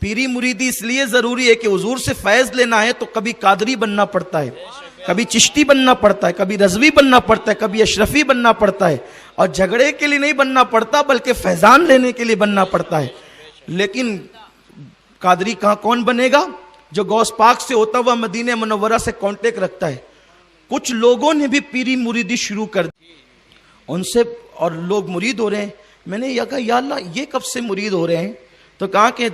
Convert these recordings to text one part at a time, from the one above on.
پیری مریدی اس لیے ضروری ہے کہ حضور سے فیض لینا ہے تو کبھی قادری بننا پڑتا ہے، کبھی چشتی بننا پڑتا ہے، کبھی رضوی بننا پڑتا ہے، کبھی اشرفی بننا پڑتا ہے، اور جھگڑے کے لیے نہیں بننا پڑتا بلکہ فیضان لینے کے لیے بننا پڑتا ہے۔ لیکن قادری کون بنے گا؟ جو غوث پاک سے ہوتا ہوا مدینہ منورہ سے کانٹیکٹ رکھتا ہے۔ کچھ لوگوں نے بھی پیری مریدی شروع کر دی ان سے، اور لوگ مرید ہو رہے ہیں۔ میں نے یہ کہا یا اللہ یہ کب سے مرید ہو رہے ہیں؟ تو کہا کہ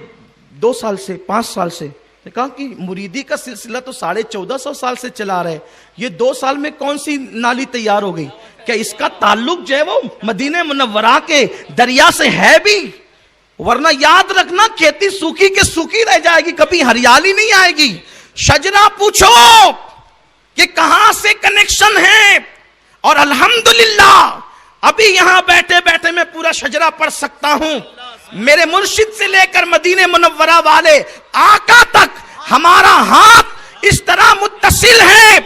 2 سال سے 5 سال سے۔ کہا کہ مریدی کا سلسلہ تو 1450 سال سے چلا رہا ہے، یہ 2 سال میں کون سی نالی تیار ہو گئی؟ کیا اس کا تعلق جو ہے وہ مدینہ منورہ کے دریا سے ہے بھی؟ ورنہ یاد رکھنا کھیتی سوکھی کے سوکھی رہ جائے گی، کبھی ہریالی نہیں آئے گی۔ شجرہ پوچھو کہ کہاں سے کنیکشن ہے، اور الحمدللہ ابھی یہاں بیٹھے بیٹھے میں پورا شجرہ پڑھ سکتا ہوں۔ میرے مرشد سے لے کر مدینہ منورہ والے آقا تک ہمارا ہاتھ اس طرح متصل ہے،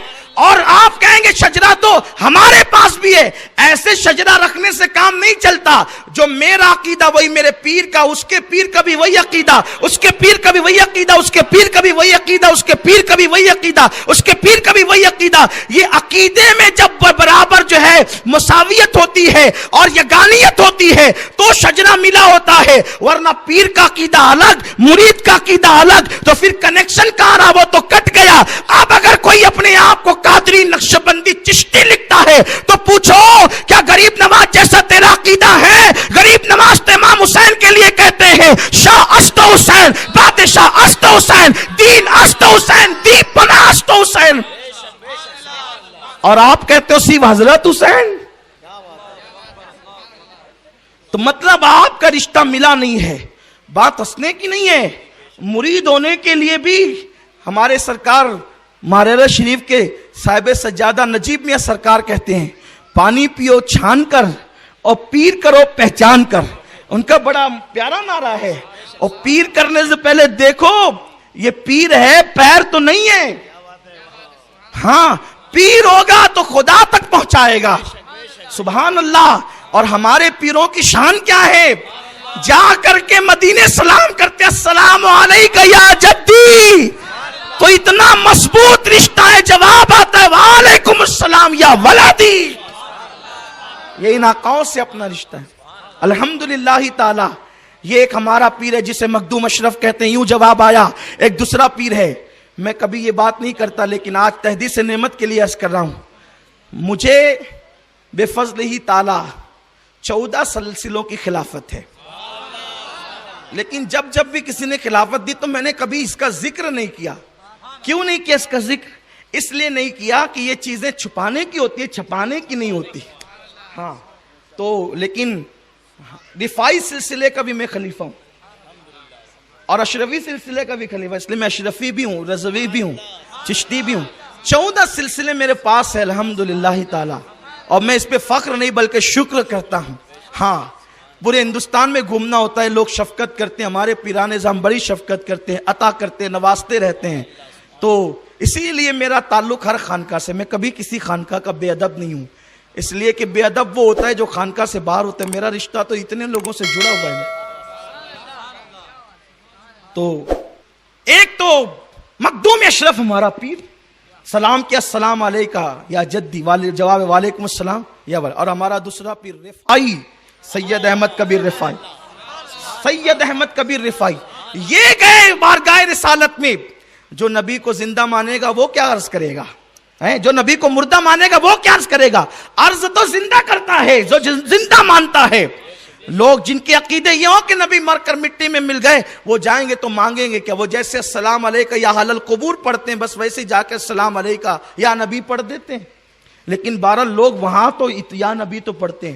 اور آپ کہیں گے شجرہ تو ہمارے پاس بھی ہے۔ ایسے شجرہ رکھنے سے کام نہیں چلتا۔ جو میرا عقیدہ وہی میرے پیر کا، اس کے پیر کا بھی وہی عقیدہ، اس کے پیر کا بھی وہی عقیدہ، اس کے پیر کا بھی وہی عقیدہ، اس کے پیر کا بھی وہی عقیدہ، اس کے پیر کا بھی وہی عقیدہ۔ یہ عقیدے میں جب برابر جو ہے مساویت ہوتی ہے اور یگانیت ہوتی ہے تو شجرہ ملا ہوتا ہے، ورنہ پیر کا عقیدہ الگ، مرید کا عقیدہ الگ، تو پھر کنیکشن کہاں رہا؟ وہ تو کٹ گیا۔ اب اگر کوئی اپنے آپ کو قادری، نقشبندی، چشتی لکھتا ہے تو پوچھو کیا غریب نواز جیسا تیرا عقیدہ ہے؟ غریب نواز تو امام حسین کے لیے کہتے ہیں شاہ است حسین، بادشاہ است حسین، دین است حسین، دیپ بنا است حسین، اور آپ کہتے ہو سیو حضرت حسین۔ تو مطلب آپ کا رشتہ ملا نہیں ہے، بات ہنسنے کی نہیں ہے۔ مرید ہونے کے لیے بھی ہمارے سرکار مہاراجہ شریف کے صاحب سجادہ نجیب میاں سرکار کہتے ہیں پانی پیو چھان کر اور پیر کرو پہچان کر۔ ان کا بڑا پیارا نعرہ ہے۔ اور پیر کرنے سے پہلے دیکھو یہ پیر ہے، پیر تو نہیں ہے۔ ہاں پیر ہوگا تو خدا تک پہنچائے گا۔ سبحان اللہ۔ اور ہمارے پیروں کی شان کیا ہے؟ جا کر کے مدینے سلام کرتے السلام علیکہ یا جدی، تو اتنا مضبوط رشتہ ہے، جواب آتا ہے وعلیکم السلام یا ولدی۔ یہ ان آقاؤں سے اپنا رشتہ ہے الحمدللہ تعالی۔ یہ ایک ہمارا پیر ہے جسے مخدوم اشرف کہتے ہیں، یوں جواب آیا۔ ایک دوسرا پیر ہے، میں کبھی یہ بات نہیں کرتا لیکن آج تحدیث نعمت کے لیے عرض کر رہا ہوں۔ مجھے بے فضل ہی تعالی 14 سلسلوں کی خلافت ہے، لیکن جب بھی کسی نے خلافت دی تو میں نے کبھی اس کا ذکر نہیں کیا۔ کیوں نہیں کیا اس کا ذکر؟ اس لیے نہیں کیا کہ یہ چیزیں چھپانے کی ہوتی ہے، چھپانے کی نہیں ہوتی۔ ہاں تو لیکن رفاعی سلسلے کا بھی میں خلیفہ ہوں، اور اشرفی سلسلے کا بھی خلیفہ، اس لیے میں اشرفی بھی ہوں، رضوی بھی ہوں، چشتی بھی ہوں۔ 14 سلسلے میرے پاس ہے الحمدللہ تعالی، اور میں اس پہ فخر نہیں بلکہ شکر کرتا ہوں۔ ہاں پورے ہندوستان میں گھومنا ہوتا ہے، لوگ شفقت کرتے ہیں، ہمارے پیران نظام بڑی شفقت کرتے ہیں، عطا کرتے ہیں، نوازتے رہتے ہیں۔ تو اسی لیے میرا تعلق ہر خانقاہ سے، میں کبھی کسی خانقاہ کا بے ادب نہیں ہوں، اس لیے کہ بے ادب وہ ہوتا ہے جو خانقاہ سے باہر ہوتا ہے۔ میرا رشتہ تو اتنے لوگوں سے جڑا ہوا ہے۔ تو ایک تو مخدوم اشرف ہمارا پیر، سلام کیا السلام علیکہ یا جدی، جواب وعلیکم السلام یا ول۔ اور ہمارا دوسرا پیر رفاعی سید احمد کبیر رفاعی، سید احمد کبیر رفاعی۔ یہ گئے بارگاہ رسالت میں، جو نبی کو زندہ مانے گا وہ کیا عرض کرے گا، جو نبی کو مردہ مانے گا وہ کیا عرض کرے گا؟ عرض تو زندہ کرتا ہے جو زندہ مانتا ہے۔ لوگ جن کے عقیدے یہ ہو کہ نبی مر کر مٹی میں مل گئے، وہ جائیں گے تو مانگیں گے کیا؟ وہ جیسے السلام علیکہ یا حل القبور پڑھتے ہیں بس ویسے جا کے السلام علیکہ یا نبی پڑھ دیتے ہیں، لیکن 12 لوگ وہاں تو یا نبی تو پڑھتے ہیں۔